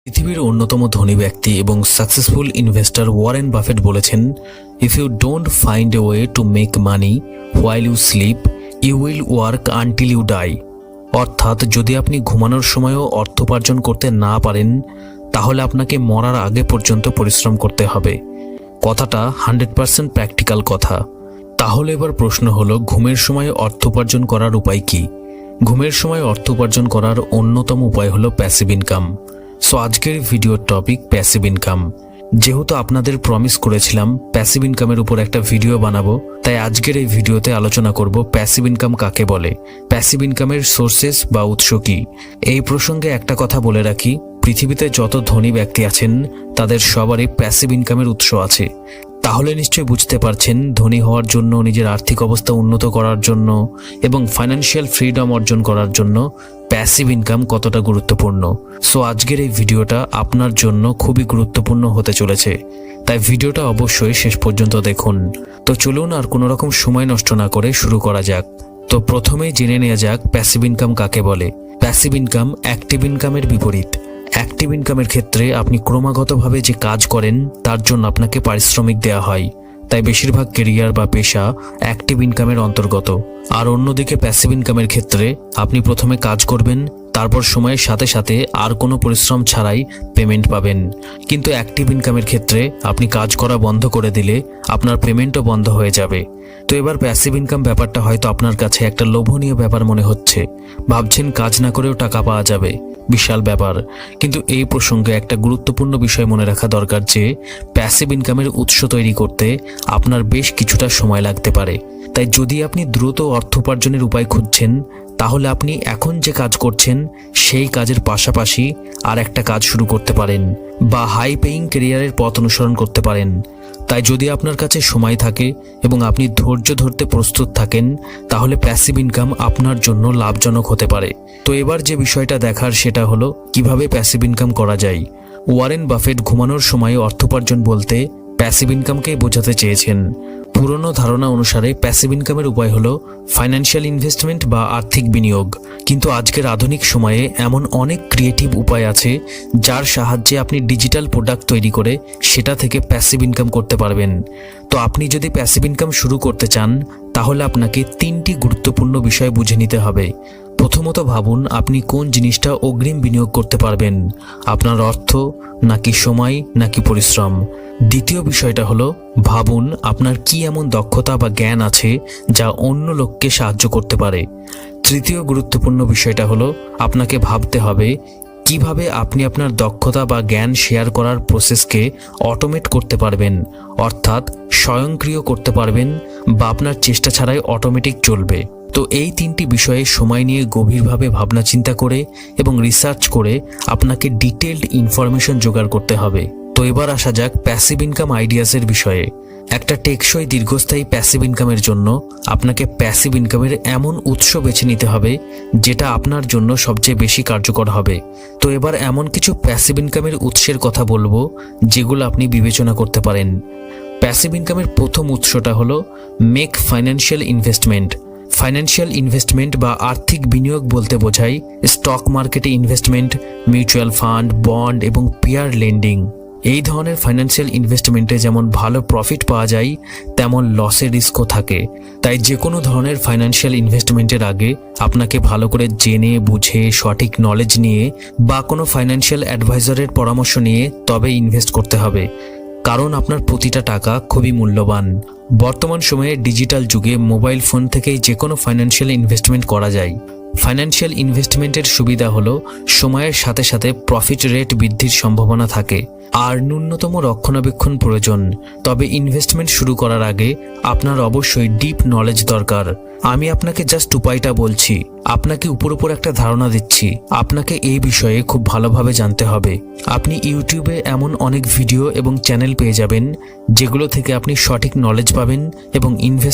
পৃথিবীর অন্যতম ধনী ব্যক্তি এবং সাকসেসফুল ইনভেস্টর ওয়ারেন বাফেট বলেছেন, if you don't find a way to make money while you sleep, you will work until you die. অর্থাৎ যদি আপনি ঘুমানোর সময়ও অর্থোপার্জন করতে না পারেন, তাহলে আপনাকে মরার আগে পর্যন্ত পরিশ্রম করতে হবে। কথাটা 100% প্র্যাকটিক্যাল কথা। তাহলে এবার প্রশ্ন হলো, ঘুমের সময় অর্থোপার্জন করার উপায় কি? ঘুমের সময় অর্থ উপার্জন করার অন্যতম উপায় হলো প্যাসিভ ইনকাম। সো আজকের ভিডিওর টপিক প্যাসিভ ইনকাম। যেহেতু আপনাদের প্রমিস করেছিলাম প্যাসিভ ইনকামের উপর একটা ভিডিও বানাবো, তাই আজকের এই ভিডিওতে আলোচনা করব প্যাসিভ ইনকাম কাকে বলে, প্যাসিভ ইনকামের সোর্সেস বা উৎস কি। এই প্রসঙ্গে একটা কথা বলে রাখি, পৃথিবীতে যত ধনী ব্যক্তি আছেন তাদের সবারই প্যাসিভ ইনকামের উৎস আছে। তাহলে নিশ্চয়ই বুঝতে পারছেন ধনী হওয়ার জন্য, নিজের আর্থিক অবস্থা উন্নত করার জন্য এবং ফাইন্যান্সিয়াল ফ্রিডম অর্জন করার জন্য প্যাসিভ ইনকাম কতটা গুরুত্বপূর্ণ। সো আজকের এই ভিডিওটা আপনার জন্য খুবই গুরুত্বপূর্ণ হতে চলেছে, তাই ভিডিওটা অবশ্যই শেষ পর্যন্ত দেখুন। তো চলুন আর কোনো রকম সময় নষ্ট না করে শুরু করা যাক। তো প্রথমেই জেনে নেওয়া যাক প্যাসিভ ইনকাম কাকে বলে। প্যাসিভ ইনকাম অ্যাক্টিভ ইনকামের বিপরীত। অ্যাক্টিভ ইনকামের ক্ষেত্রে আপনি ক্রমাগতভাবে যে কাজ করেন তার জন্য আপনাকে পারিশ্রমিক দেওয়া হয়, তাই বেশিরভাগ কেরিয়ার বা পেশা অ্যাক্টিভ ইনকামের অন্তর্গত। আর অন্যদিকে প্যাসিভ ইনকামের ক্ষেত্রে আপনি প্রথমে কাজ করবেন, তারপর সময়ের সাথে সাথে আর কোনো পরিশ্রম ছাড়াই পেমেন্ট পাবেন। কিন্তু অ্যাক্টিভ ইনকামের ক্ষেত্রে আপনি কাজ করা বন্ধ করে দিলে আপনার পেমেন্টও বন্ধ হয়ে যাবে। তো এবার প্যাসিভ ইনকাম ব্যাপারটা হয়তো আপনার কাছে একটা লোভনীয় ব্যাপার মনে হচ্ছে, ভাবছেন কাজ না করেও টাকা পাওয়া যাবে, বিশাল ব্যাপার। কিন্তু এই প্রসঙ্গে একটা গুরুত্বপূর্ণ বিষয় মনে রাখা দরকার যে প্যাসিভ ইনকামের উৎস তৈরি করতে আপনার বেশ কিছুটা সময় লাগতে পারে। তাই যদি আপনি দ্রুত অর্থ উপার্জনের উপায় খুঁজছেন, তাহলে আপনি এখন যে কাজ করছেন সেই কাজের পাশাপাশি আর একটা কাজ শুরু করতে পারেন বা হাই পেইং ক্যারিয়ারের পথ অনুসরণ করতে পারেন। তাই যদি আপনার কাছে সময় থাকে এবং আপনি ধৈর্য ধরতে প্রস্তুত থাকেন, তাহলে প্যাসিভ ইনকাম আপনার জন্য লাভজনক হতে পারে। তো এবার যে বিষয়টা দেখার সেটা হলো কিভাবে প্যাসিভ ইনকাম করা যায়। ওয়ারেন বাফেট ঘুমানোর সময় অর্থোপার্জন বলতে প্যাসিভ ইনকামকেই বোঝাতে চেয়েছেন। পুরনো ধারণা অনুসারে প্যাসিভ ইনকামের উপায় হলো ফাইন্যান্সিয়াল ইনভেস্টমেন্ট বা আর্থিক বিনিয়োগ। কিন্তু আজকের আধুনিক সময়ে এমন অনেক ক্রিয়েটিভ উপায় আছে যার সাহায্যে আপনি ডিজিটাল প্রোডাক্ট তৈরি করে সেটা থেকে প্যাসিভ ইনকাম করতে পারবেন। তো আপনি যদি প্যাসিভ ইনকাম শুরু করতে চান, তাহলে আপনাকে 3টি গুরুত্বপূর্ণ বিষয় বুঝে নিতে হবে। প্রথমত ভাবুন আপনি কোন জিনিসটা অগ্রিম বিনিয়োগ করতে পারবেন, আপনার অর্থ নাকি সময় নাকি পরিশ্রম। দ্বিতীয় বিষয়টা হলো ভাবুন আপনার কি এমন দক্ষতা বা জ্ঞান আছে যা অন্য লোককে সাহায্য করতে পারে। তৃতীয় গুরুত্বপূর্ণ বিষয়টা হলো আপনাকে ভাবতে হবে কিভাবে আপনি আপনার দক্ষতা বা জ্ঞান শেয়ার করার প্রসেসকে অটোমেট করতে পারবেন, অর্থাৎ স্বয়ংক্রিয় করতে পারবেন বা আপনার চেষ্টা ছাড়াই অটোমেটিক চলবে। তো এই 3টি বিষয়ে সময় নিয়ে গভীরভাবে ভাবনা চিন্তা করে এবং রিসার্চ করে আপনাকে ডিটেইলড ইনফরমেশন জোগাড় করতে হবে। তো এবার আসা যাক প্যাসিভ ইনকাম আইডিয়াসের বিষয়ে। একটা টেকসই দীর্ঘস্থায়ী প্যাসিভ ইনকামের জন্য আপনাকে প্যাসিভ ইনকামের এমন উৎস বেছে নিতে হবে যেটা আপনার জন্য সবচেয়ে বেশি কার্যকর হবে। তো এবার এমন কিছু প্যাসিভ ইনকামের উৎসের কথা বলবো যেগুলো আপনি বিবেচনা করতে পারেন। প্যাসিভ ইনকামের প্রথম উৎসটা হলো make financial investment. Financial investment বা আর্থিক বিনিয়োগ বলতে বোঝায় স্টক মার্কেটে ইনভেস্টমেন্ট, মিউচুয়াল ফান্ড, বন্ড এবং পেয়ার লেন্ডিং। এই ধরনের ফাইন্যান্সিয়াল ইনভেস্টমেন্টে যেমন ভালো প্রফিট পাওয়া যায়, তেমন লসের রিস্কও থাকে। তাই যে কোনো ধরনের ফাইন্যান্সিয়াল ইনভেস্টমেন্টের আগে আপনাকে ভালো করে জেনে বুঝে সঠিক নলেজ নিয়ে বা কোনো ফাইন্যান্সিয়াল অ্যাডভাইজারের পরামর্শ নিয়ে তবে ইনভেস্ট করতে হবে, কারণ আপনার প্রতিটা টাকা খুবই মূল্যবান। বর্তমান সময়ে ডিজিটাল যুগে মোবাইল ফোন থেকেই যে কোনো ফাইন্যান্সিয়াল ইনভেস্টমেন্ট করা যায়। ফাইন্যান্সিয়াল ইনভেস্টমেন্টের সুবিধা হলো সময়ের সাথে সাথে প্রফিট রেট বৃদ্ধির সম্ভাবনা থাকে আর ন্যূনতম রক্ষণাবেক্ষণ প্রয়োজন। তবে ইনভেস্টমেন্ট শুরু করার আগে আপনার অবশ্যই ডিপ নলেজ দরকার। আমি আপনাকে জাস্ট উপায়টা বলছি, আপনাকে উপর একটা ধারণা দিচ্ছি। আপনাকে এই বিষয়ে খুব ভালোভাবে জানতে হবে। আপনি ইউটিউবে এমন অনেক ভিডিও এবং চ্যানেল পেয়ে যাবেন যেগুলো থেকে আপনি সঠিক নলেজ পাবেন এবং ইনভেস্ট